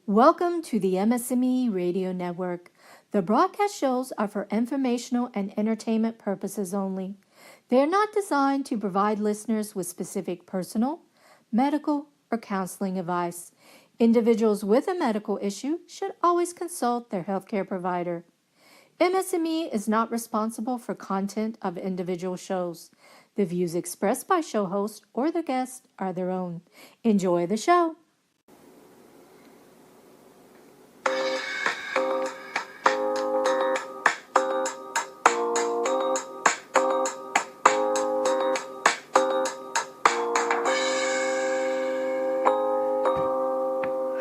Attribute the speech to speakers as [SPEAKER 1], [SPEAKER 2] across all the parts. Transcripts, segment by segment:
[SPEAKER 1] Welcome to the MS&Me Radio Network. The broadcast shows are for informational and entertainment purposes only. They are not designed to provide listeners with specific personal, medical, or counseling advice. Individuals with a medical issue should always consult their healthcare provider. MS&Me is not responsible for content of individual shows. The views expressed by show hosts or the guests are their own. Enjoy the show.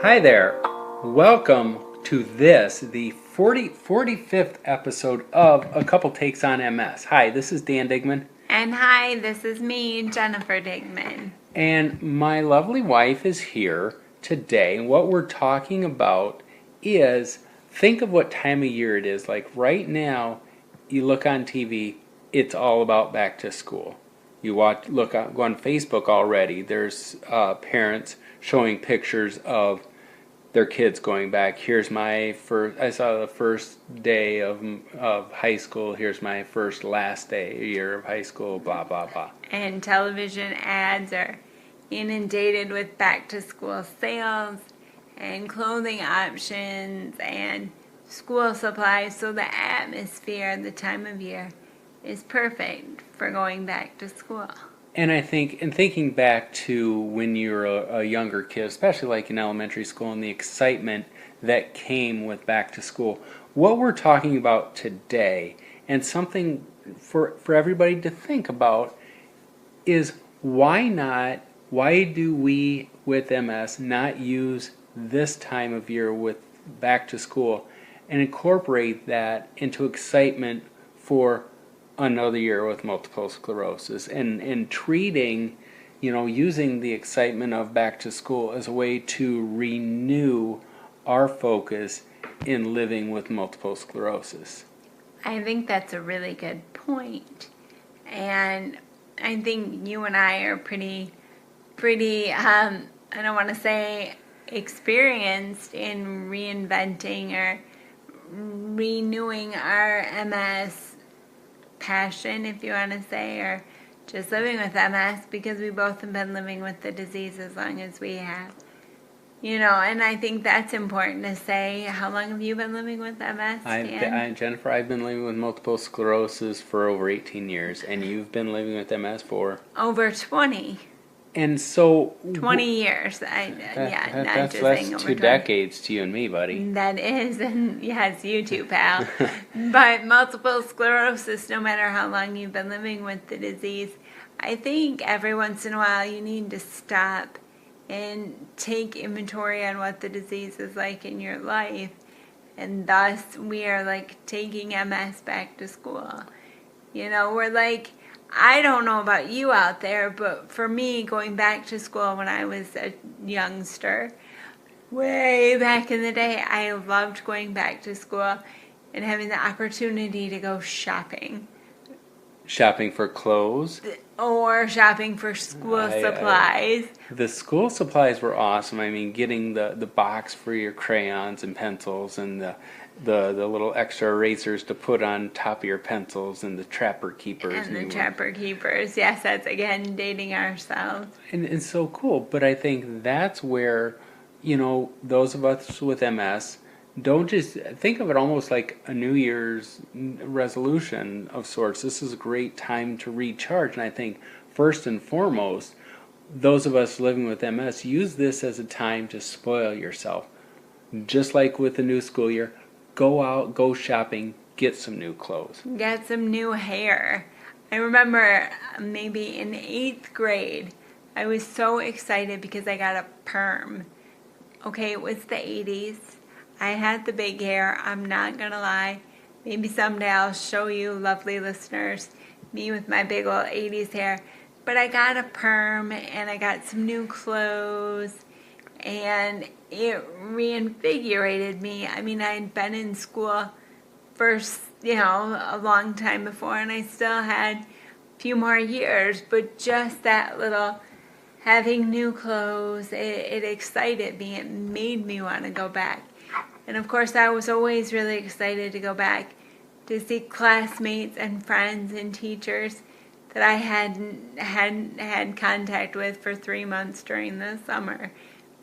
[SPEAKER 2] Hi there. Welcome to the 45th episode of A Couple Takes on MS. Hi, this is Dan Digman.
[SPEAKER 3] And hi, this is me, Jennifer Digman.
[SPEAKER 2] And my lovely wife is here today. And what we're talking about is, think of what time of year it is. Like right now, you look on TV, it's all about back to school. You go on Facebook already. There's parents showing pictures of their kids going back. Here's my first, I saw the first day of high school. Here's my last year of high school, blah, blah, blah.
[SPEAKER 3] And television ads are inundated with back to school sales and clothing options and school supplies. So the atmosphere, the time of year is perfect for going back to school.
[SPEAKER 2] And I think, in thinking back to when you're a younger kid, especially like in elementary school, and the excitement that came with back to school, what we're talking about today, and something for everybody to think about, is why do we with MS not use this time of year with back to school and incorporate that into excitement for another year with multiple sclerosis, and treating, using the excitement of back to school as a way to renew our focus in living with multiple sclerosis.
[SPEAKER 3] I think that's a really good point. And I think you and I are pretty, I don't want to say experienced in reinventing or renewing our MS passion, if you want to say, or just living with MS, because we both have been living with the disease as long as we have. And I think that's important to say. How long have you been living with MS, Dan?
[SPEAKER 2] Jennifer, I've been living with multiple sclerosis for over 18 years, and you've been living with MS for?
[SPEAKER 3] Over 20.
[SPEAKER 2] And so
[SPEAKER 3] 20 years.
[SPEAKER 2] That's 2 decades to you and me, buddy.
[SPEAKER 3] That is, and yes, you too, pal. But multiple sclerosis, no matter how long you've been living with the disease, I think every once in a while you need to stop and take inventory on what the disease is like in your life. And thus, we are like taking MS back to school. We're like, I don't know about you out there, but for me, going back to school when I was a youngster, way back in the day, I loved going back to school and having the opportunity to go shopping.
[SPEAKER 2] Shopping for clothes?
[SPEAKER 3] Or shopping for school supplies.
[SPEAKER 2] The school supplies were awesome. I mean, getting the box for your crayons and pencils, and the little extra erasers to put on top of your pencils, and the trapper keepers.
[SPEAKER 3] And the trapper keepers. Yes, that's again dating ourselves.
[SPEAKER 2] And it's so cool. But I think that's where, those of us with MS don't just think of it almost like a New Year's resolution of sorts. This is a great time to recharge. And I think first and foremost, those of us living with MS use this as a time to spoil yourself. Just like with the new school year, go out, go shopping, get some new clothes.
[SPEAKER 3] Get some new hair. I remember maybe in 8th grade, I was so excited because I got a perm. Okay, it was the 80s. I had the big hair, I'm not going to lie. Maybe someday I'll show you, lovely listeners, me with my big old 80s hair. But I got a perm and I got some new clothes, and it reinvigorated me. I mean, I had been in school for, a long time before, and I still had a few more years, but just that little having new clothes, it excited me. It made me want to go back. And of course, I was always really excited to go back to see classmates and friends and teachers that I hadn't had contact with for 3 months during the summer.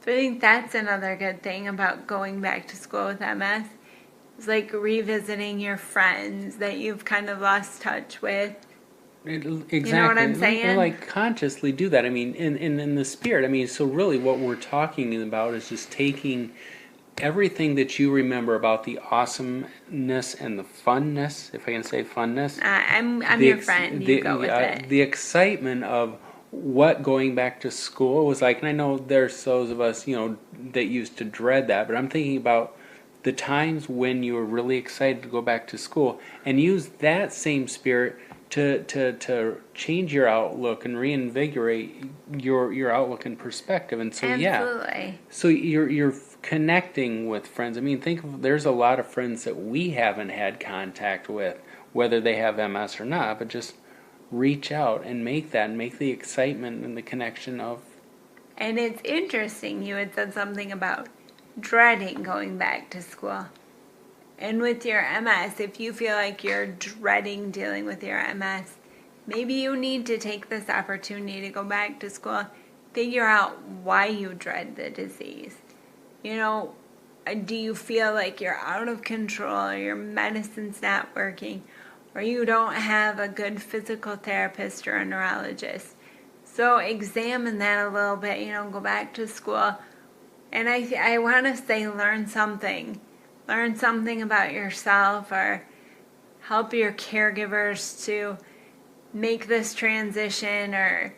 [SPEAKER 3] So I think that's another good thing about going back to school with MS. It's like revisiting your friends that you've kind of lost touch with.
[SPEAKER 2] Exactly.
[SPEAKER 3] You know what I'm saying?
[SPEAKER 2] And like consciously do that. I mean, in the spirit. I mean, so really what we're talking about is just taking everything that you remember about the awesomeness and the funness, if I can say funness.
[SPEAKER 3] I'm your friend. You go with it.
[SPEAKER 2] The excitement of what going back to school was like. And I know there's those of us, that used to dread that, but I'm thinking about the times when you were really excited to go back to school and use that same spirit to change your outlook and reinvigorate your outlook and perspective. And so
[SPEAKER 3] Absolutely.
[SPEAKER 2] so you're connecting with friends. I mean, there's a lot of friends that we haven't had contact with, whether they have MS or not, but just reach out and make the excitement and the connection of.
[SPEAKER 3] And it's interesting, you had said something about dreading going back to school. And with your MS, if you feel like you're dreading dealing with your MS, maybe you need to take this opportunity to go back to school, figure out why you dread the disease. Do you feel like you're out of control, or your medicine's not working, or you don't have a good physical therapist or a neurologist? So examine that a little bit, go back to school. And I want to say learn something. Learn something about yourself, or help your caregivers to make this transition, or,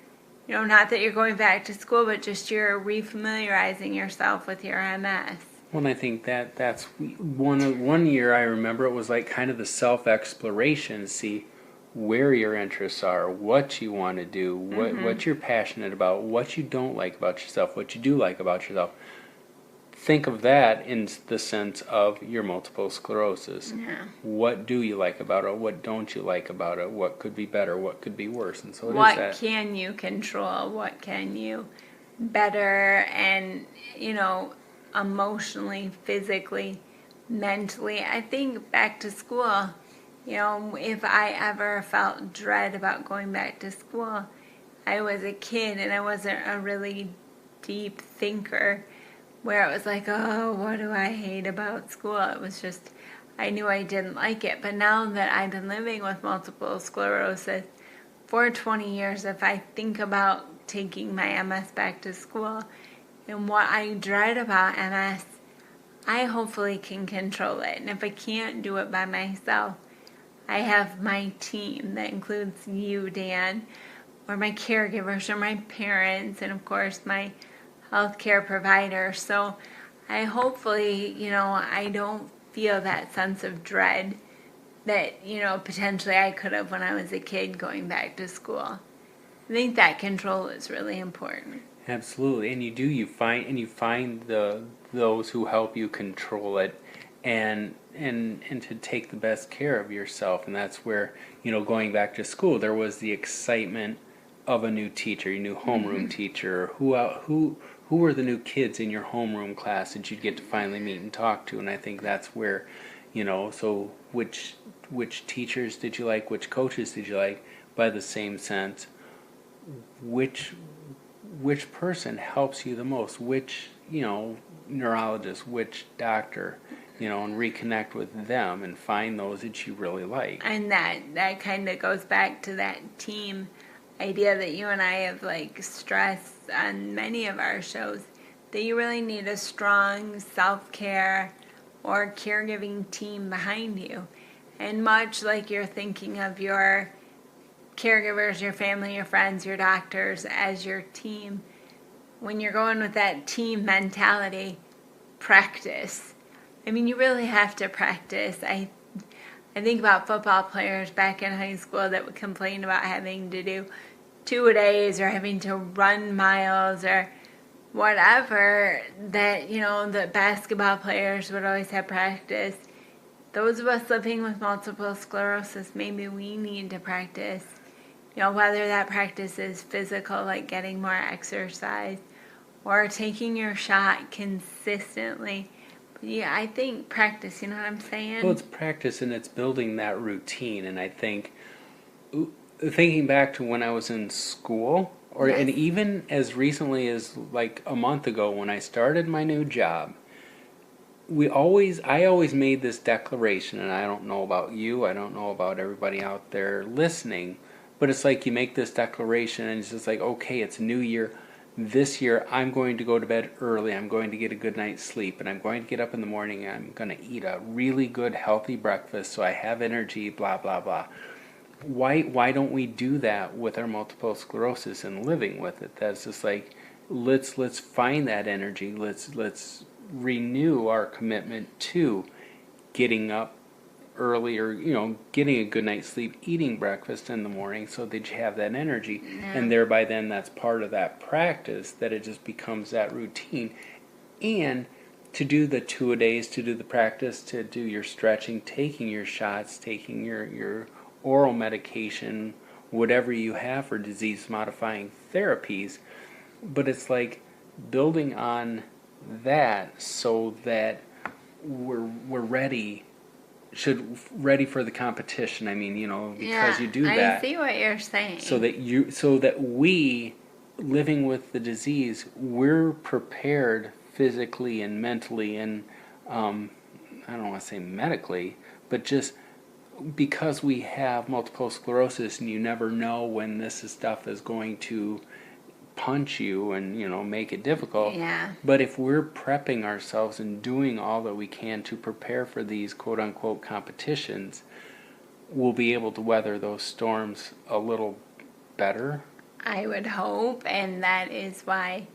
[SPEAKER 3] not that you're going back to school, but just you're refamiliarizing yourself with your MS.
[SPEAKER 2] Well, and I think that's one year I remember it was like kind of the self-exploration, see where your interests are, what you want to do, what you're passionate about, what you don't like about yourself, what you do like about yourself. Think of that in the sense of your multiple sclerosis.
[SPEAKER 3] Yeah.
[SPEAKER 2] What do you like about it? What don't you like about it? What could be better? What could be worse? And so
[SPEAKER 3] what can you control? What can you better? And, emotionally, physically, mentally. I think back to school, if I ever felt dread about going back to school, I was a kid and I wasn't a really deep thinker, where it was like, oh, what do I hate about school? It was just, I knew I didn't like it. But now that I've been living with multiple sclerosis for 20 years, if I think about taking my MS back to school and what I dread about MS, I hopefully can control it. And if I can't do it by myself, I have my team that includes you, Dan, or my caregivers, or my parents, and of course my healthcare provider. So I hopefully, I don't feel that sense of dread that, potentially I could have when I was a kid going back to school. I think that control is really important.
[SPEAKER 2] Absolutely. And you find those who help you control it and to take the best care of yourself. And that's where, going back to school, there was the excitement of a new teacher, your new homeroom teacher, who were the new kids in your homeroom class that you'd get to finally meet and talk to. And I think that's where, so which teachers did you like, which coaches did you like, by the same sense, which person helps you the most, which, neurologist, which doctor, and reconnect with them and find those that you really like.
[SPEAKER 3] And that kind of goes back to that team idea that you and I have stressed on many of our shows, that you really need a strong self-care or caregiving team behind you. And much like you're thinking of your caregivers, your family, your friends, your doctors as your team, when you're going with that team mentality, practice. I mean, you really have to practice. I think about football players back in high school that would complain about having to do 2-a-days or having to run miles or whatever, that, the basketball players would always have practice. Those of us living with multiple sclerosis, maybe we need to practice whether that practice is physical, like getting more exercise, or taking your shot consistently. But yeah, I think practice, you know what I'm saying?
[SPEAKER 2] Well, it's practice and it's building that routine. And I think, thinking back to when I was in school, and
[SPEAKER 3] Yes.
[SPEAKER 2] even as recently as like a month ago when I started my new job, I always made this declaration, and I don't know about you, I don't know about everybody out there listening, but it's like you make this declaration and it's just like, okay, it's a new year. This year I'm going to go to bed early, I'm going to get a good night's sleep, and I'm going to get up in the morning and I'm going to eat a really good healthy breakfast so I have energy, blah blah blah. Why don't we do that with our multiple sclerosis and living with it? That's just like, let's find that energy. Let's renew our commitment to getting up early, or getting a good night's sleep, eating breakfast in the morning so that you have that energy.
[SPEAKER 3] Yeah.
[SPEAKER 2] And thereby then that's part of that practice, that it just becomes that routine. And to do the 2-a-days, to do the practice, to do your stretching, taking your shots, taking your oral medication, whatever you have for disease modifying therapies. But it's like building on that so that we're ready for the competition. I mean, because you do that.
[SPEAKER 3] I see what you're saying.
[SPEAKER 2] So that we, living with the disease, we're prepared physically and mentally and I don't want to say medically, but just because we have multiple sclerosis and you never know when this stuff is going to punch you and make it difficult.
[SPEAKER 3] Yeah.
[SPEAKER 2] But if we're prepping ourselves and doing all that we can to prepare for these quote unquote competitions, we'll be able to weather those storms a little better.
[SPEAKER 3] I would hope, and that is why,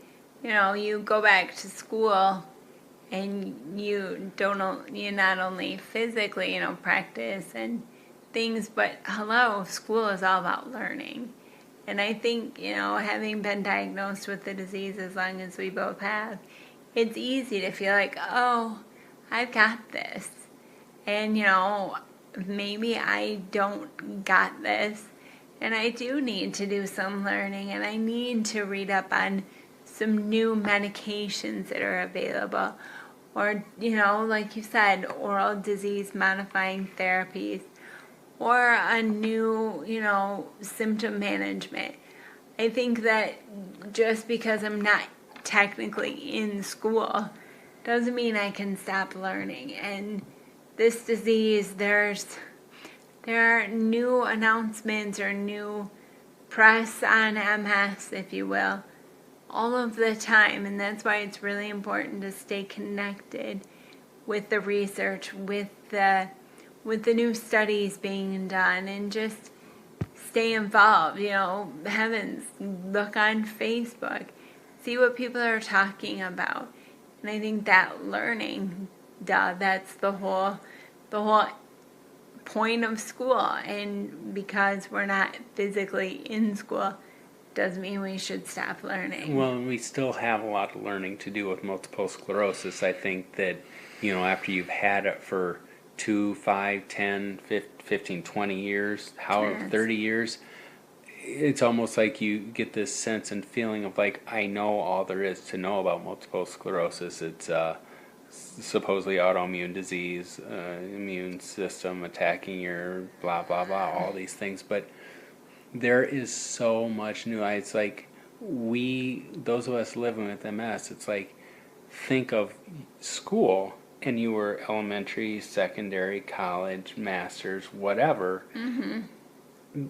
[SPEAKER 3] you go back to school and you not only physically, practice and things, but school is all about learning. And I think, having been diagnosed with the disease as long as we both have, it's easy to feel like, oh, I've got this. And, maybe I don't got this. And I do need to do some learning, and I need to read up on some new medications that are available. Or, like you said, oral disease modifying therapies. Or a new, symptom management. I think that just because I'm not technically in school doesn't mean I can stop learning. And this disease, there are new announcements or new press on MS, if you will, all of the time. And that's why it's really important to stay connected with the research, with the new studies being done, and just stay involved. Heavens, look on Facebook, see what people are talking about. And I think that learning, that's the whole point of school. And because we're not physically in school doesn't mean we should stop learning.
[SPEAKER 2] Well, we still have a lot of learning to do with multiple sclerosis. I think that, after you've had it for 2, 5, 10, 15, 20 years, however, 30 years, it's almost like you get this sense and feeling of like, I know all there is to know about multiple sclerosis. It's supposedly autoimmune disease, immune system attacking your blah, blah, blah, all these things. But there is so much new. It's like those of us living with MS, it's like, think of school, and you were elementary, secondary, college, master's, whatever. Mm-hmm.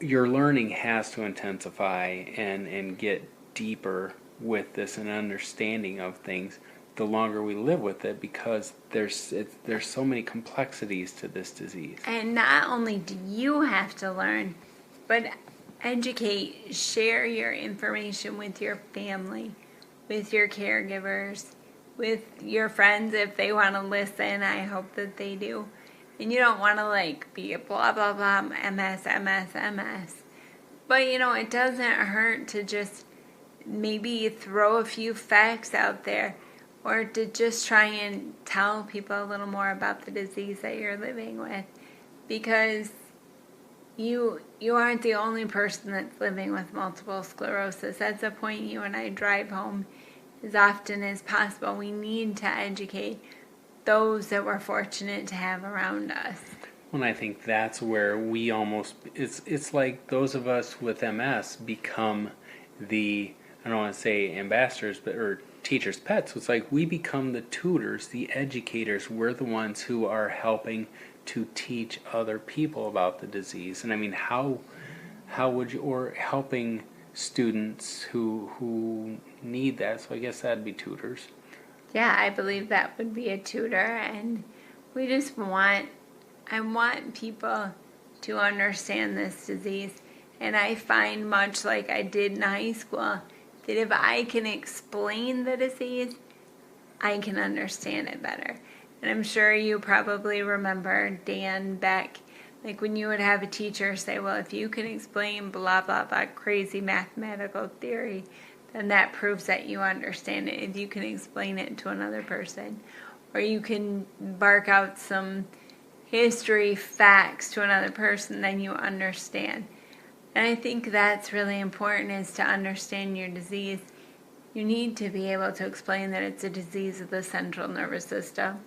[SPEAKER 2] Your learning has to intensify and get deeper with this and understanding of things the longer we live with it, because there's so many complexities to this disease.
[SPEAKER 3] And not only do you have to learn, but educate, share your information with your family, with your caregivers, with your friends if they want to listen. I hope that they do. And you don't want to be a blah, blah, blah, MS. But, it doesn't hurt to just maybe throw a few facts out there, or to just try and tell people a little more about the disease that you're living with. Because you aren't the only person that's living with multiple sclerosis. That's a point you and I drive home as often as possible. We need to educate those that we're fortunate to have around us.
[SPEAKER 2] And I think that's where we almost, it's like those of us with MS become the, I don't want to say ambassadors, but or teachers' pets. It's like we become the tutors, the educators. We're the ones who are helping to teach other people about the disease. And I mean, how would you, or helping students who need that. So I guess that'd be tutors.
[SPEAKER 3] Yeah, I believe that would be a tutor, and we just want, I want people to understand this disease. And I find, much like I did in high school, that if I can explain the disease, I can understand it better. And I'm sure you probably remember, Dan, Beck, like when you would have a teacher say, well, if you can explain blah, blah, blah, crazy mathematical theory, then that proves that you understand it. If you can explain it to another person, or you can bark out some history facts to another person, then you understand. And I think that's really important, is to understand your disease. You need to be able to explain that it's a disease of the central nervous system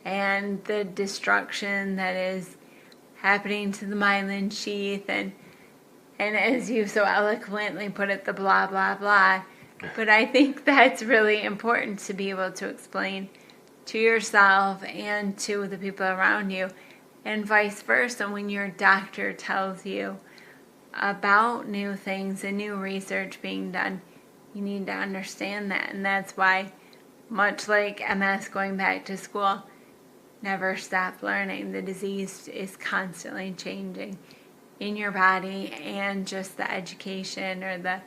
[SPEAKER 3] and the destruction that is happening to the myelin sheath, and as you so eloquently put it, the blah, blah, blah. But I think that's really important to be able to explain to yourself and to the people around you, and vice versa. When your doctor tells you about new things and new research being done, you need to understand that. And that's why, much like MS going back to school, never stop learning. The disease is constantly changing in your body, and just the education or the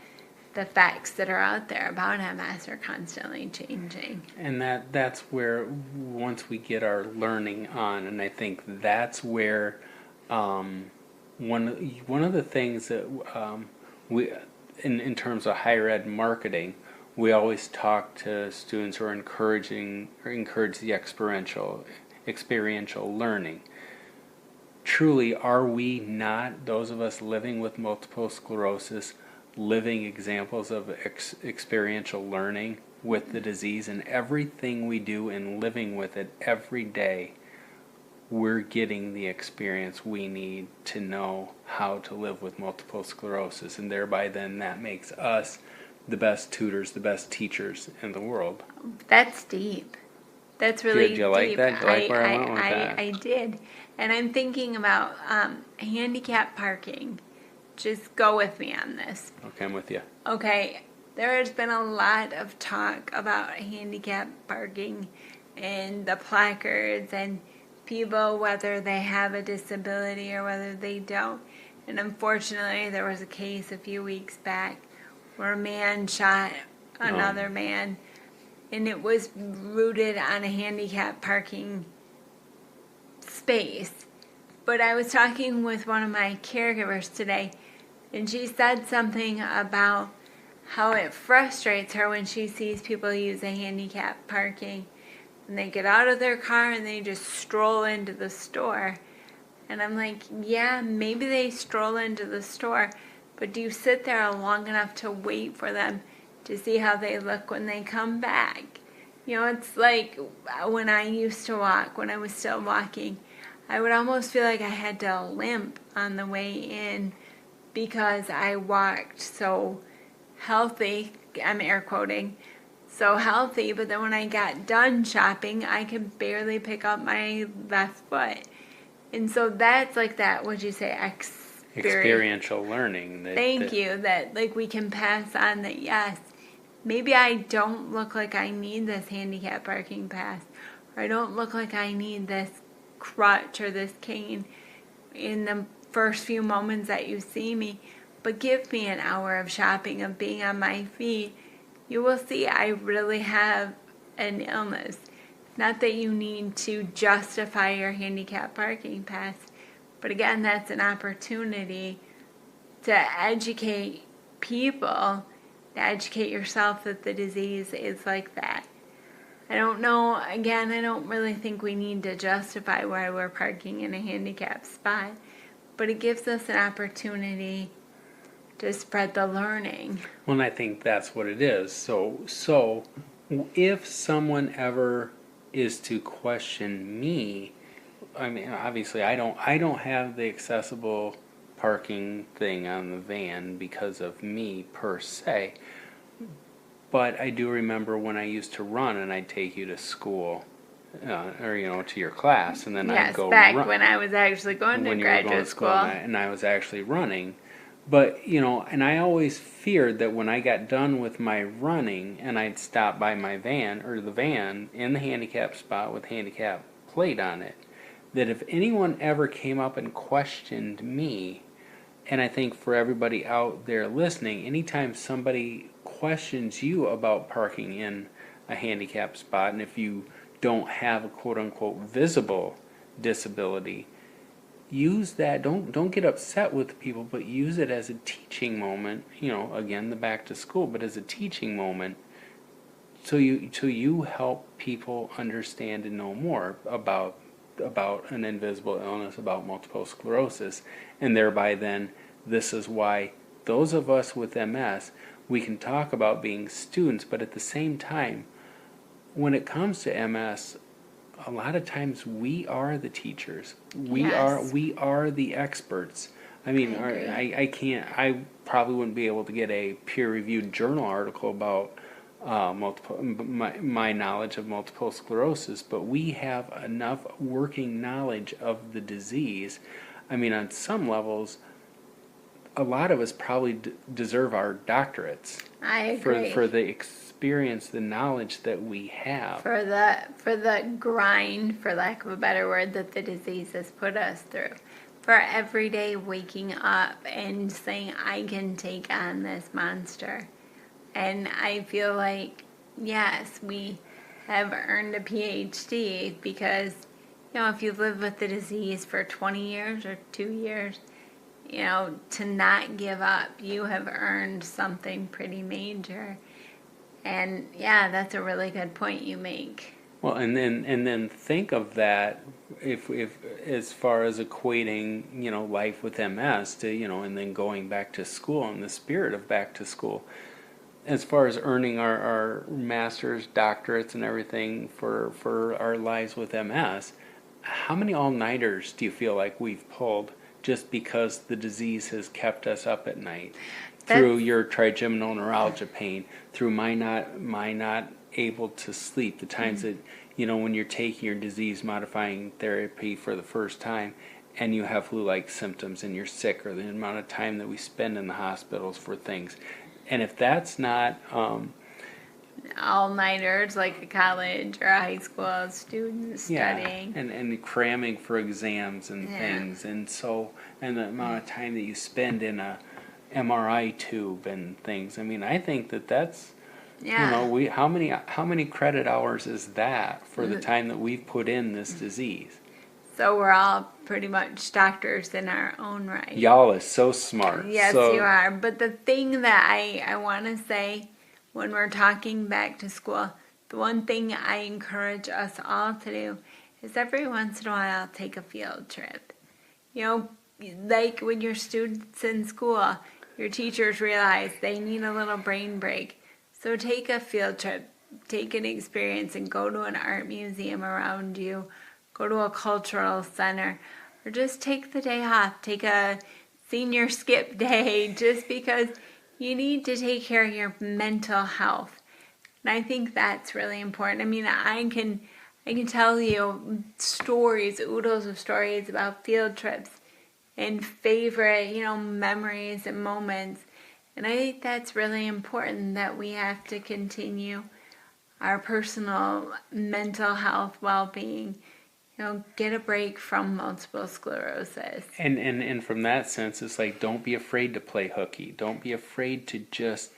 [SPEAKER 3] facts that are out there about MS are constantly changing.
[SPEAKER 2] And that's where, once we get our learning on, and I think that's where one of the things that we, in terms of higher ed marketing, we always talk to students who are encourage the experiential learning. Truly, are we not, those of us living with multiple sclerosis, living examples of experiential learning with the disease? And everything we do in living with it every day, we're getting the experience we need to know how to live with multiple sclerosis, and thereby then that makes us the best tutors, the best teachers in the world.
[SPEAKER 3] That's deep. That's really
[SPEAKER 2] Did you like
[SPEAKER 3] deep.
[SPEAKER 2] that? Did you like where I went with that?
[SPEAKER 3] I did. And I'm thinking about handicap parking. Just go with me on this.
[SPEAKER 2] Okay, I'm with you.
[SPEAKER 3] Okay, there has been a lot of talk about handicap parking and the placards and people, whether they have a disability or whether they don't. And unfortunately, there was a case a few weeks back where a man shot another man, and it was rooted on a handicap parking space. But I was talking with one of my caregivers today, and she said something about how it frustrates her when she sees people use a handicap parking and they get out of their car and they just stroll into the store. And I'm like, yeah, maybe they stroll into the store, but do you sit there long enough to wait for them to see how they look when they come back? You know, it's like when I used to walk, when I was still walking, I would almost feel like I had to limp on the way in because I walked so healthy. I'm air quoting, so healthy, but then when I got done shopping, I could barely pick up my left foot. And so that's like that, what'd you say,
[SPEAKER 2] Experiential learning.
[SPEAKER 3] Thank you, that like we can pass on that, yes, maybe I don't look like I need this handicap parking pass, or I don't look like I need this crutch or this cane in the first few moments that you see me, but give me an hour of shopping, of being on my feet. You will see I really have an illness. Not that you need to justify your handicap parking pass, but again, that's an opportunity to educate people, to educate yourself that the disease is like that. I don't know, again, I don't really think we need to justify why we're parking in a handicapped spot, but it gives us an opportunity to spread the learning.
[SPEAKER 2] Well, and I think that's what it is. So if someone ever is to question me, I mean, obviously, I don't have the accessible parking thing on the van because of me per se. But I do remember when I used to run and I'd take you to school, or to your class, and then I'd
[SPEAKER 3] Yes,
[SPEAKER 2] go
[SPEAKER 3] back
[SPEAKER 2] run
[SPEAKER 3] when I was actually going to
[SPEAKER 2] when you were going
[SPEAKER 3] graduate
[SPEAKER 2] to school,
[SPEAKER 3] school.
[SPEAKER 2] and I was actually running. But and I always feared that when I got done with my running and I'd stop by my van or the van in the handicap spot with handicap plate on it, that if anyone ever came up and questioned me, and I think for everybody out there listening, anytime somebody questions you about parking in a handicap spot, and if you don't have a quote unquote visible disability, use that. Don't get upset with people, but use it as a teaching moment. Again, the back to school, but as a teaching moment, so you help people understand and know more about an invisible illness, about multiple sclerosis, and thereby then this is why those of us with MS, we can talk about being students, but at the same time, when it comes to MS, a lot of times we are the teachers.
[SPEAKER 3] Yes.
[SPEAKER 2] We are the experts. I mean,
[SPEAKER 3] I agree.
[SPEAKER 2] I probably wouldn't be able to get a peer-reviewed journal article about my knowledge of multiple sclerosis, but we have enough working knowledge of the disease. I mean, on some levels, a lot of us probably deserve our doctorates
[SPEAKER 3] I agree.
[SPEAKER 2] for the experience, the knowledge that we have.
[SPEAKER 3] For the grind, for lack of a better word, that the disease has put us through. For every day waking up and saying, I can take on this monster. And I feel like, yes, we have earned a PhD because, if you live with the disease for 20 years or 2 years, to not give up, you have earned something pretty major. And yeah, that's a really good point you make.
[SPEAKER 2] Well, and then think of that if as far as equating life with MS to and then going back to school in the spirit of back to school, as far as earning our masters, doctorates, and everything for our lives with MS, how many all-nighters do you feel like we've pulled just because the disease has kept us up at night? Through your trigeminal neuralgia pain, through my not able to sleep, the times that when you're taking your disease modifying therapy for the first time and you have flu-like symptoms and you're sick, or the amount of time that we spend in the hospitals for things. And if that's not
[SPEAKER 3] all-nighters like a college or a high school student studying.
[SPEAKER 2] and cramming for exams and things, and the amount of time that you spend in a MRI tube and things. I mean, I think that's how many credit hours is that for the time that we've put in this disease?
[SPEAKER 3] So we're all pretty much doctors in our own right.
[SPEAKER 2] Y'all is so smart.
[SPEAKER 3] Yes, you are. But the thing that I want to say when we're talking back to school, the one thing I encourage us all to do is every once in a while take a field trip. Like when you're students in school, your teachers realize they need a little brain break. So take a field trip, take an experience, and go to an art museum around you, go to a cultural center, or just take the day off, take a senior skip day, just because you need to take care of your mental health. And I think that's really important. I mean, I can tell you stories, oodles of stories about field trips and favorite, memories and moments. And I think that's really important, that we have to continue our personal mental health well-being. Get a break from multiple sclerosis.
[SPEAKER 2] And from that sense, it's like, don't be afraid to play hooky. Don't be afraid to just...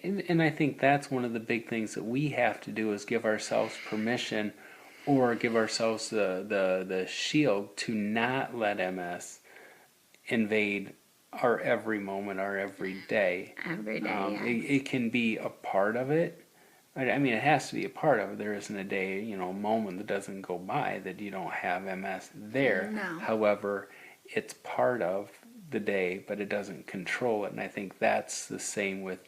[SPEAKER 2] And I think that's one of the big things that we have to do, is give ourselves permission, or give ourselves the shield to not let MS invade our every moment, our every day.
[SPEAKER 3] Every day, yes.
[SPEAKER 2] It can be a part of it. I mean, it has to be a part of it. There isn't a day, a moment that doesn't go by that you don't have MS there.
[SPEAKER 3] No.
[SPEAKER 2] However, it's part of the day, but it doesn't control it. And I think that's the same with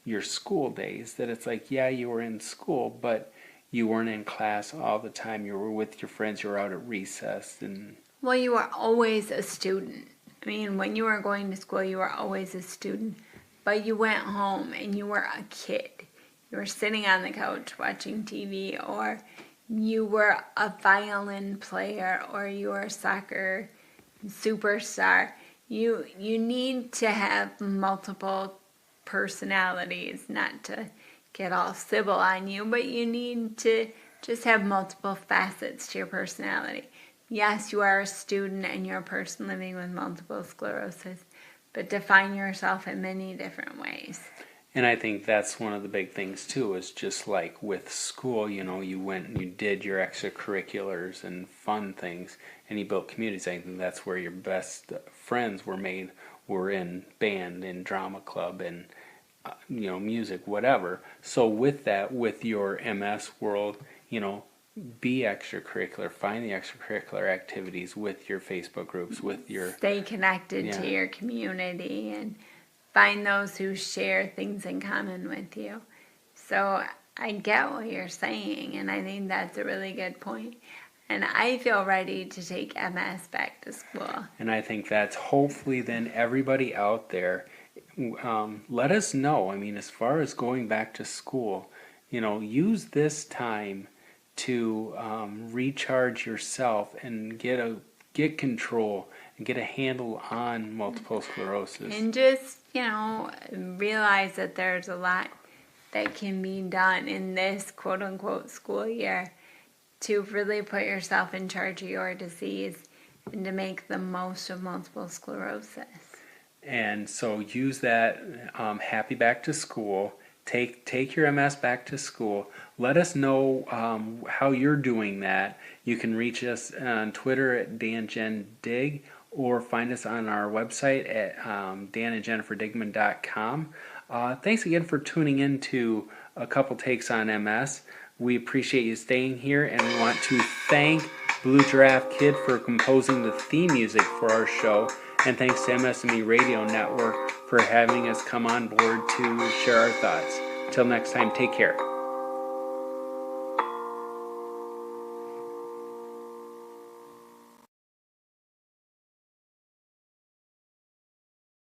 [SPEAKER 2] your school days, that it's like, yeah, you were in school, but you weren't in class all the time. You were with your friends, you were out at recess. And
[SPEAKER 3] Well, you were always a student. I mean, when you were going to school, you were always a student. But you went home and you were a kid. You were sitting on the couch watching TV, or you were a violin player, or you were a soccer superstar. You need to have multiple personalities, not to get all civil on you, but you need to just have multiple facets to your personality. Yes, you are a student and you're a person living with multiple sclerosis, but define yourself in many different ways.
[SPEAKER 2] And I think that's one of the big things too, is just like with school, you went and you did your extracurriculars and fun things, and you built communities. I think that's where your best friends were made, were in band, in drama club, and music, whatever. So with that, with your MS world, be extracurricular, find the extracurricular activities with your Facebook groups, with your...
[SPEAKER 3] Stay connected to your community and find those who share things in common with you. So I get what you're saying, and I think that's a really good point. And I feel ready to take MS back to school.
[SPEAKER 2] And I think that's hopefully then everybody out there, let us know. I mean, as far as going back to school, use this time to recharge yourself and get control and get a handle on multiple sclerosis.
[SPEAKER 3] And just, realize that there's a lot that can be done in this quote-unquote school year to really put yourself in charge of your disease and to make the most of multiple sclerosis.
[SPEAKER 2] And so use that happy back to school. Take your MS back to school. Let us know how you're doing that. You can reach us on Twitter at DanJenDig, or find us on our website at danandjenniferdigman.com. Thanks again for tuning in to A Couple Takes on MS. We appreciate you staying here, and we want to thank Blue Giraffe Kid for composing the theme music for our show. And thanks to MS&Me Radio Network for having us come on board to share our thoughts. Until next time, take care.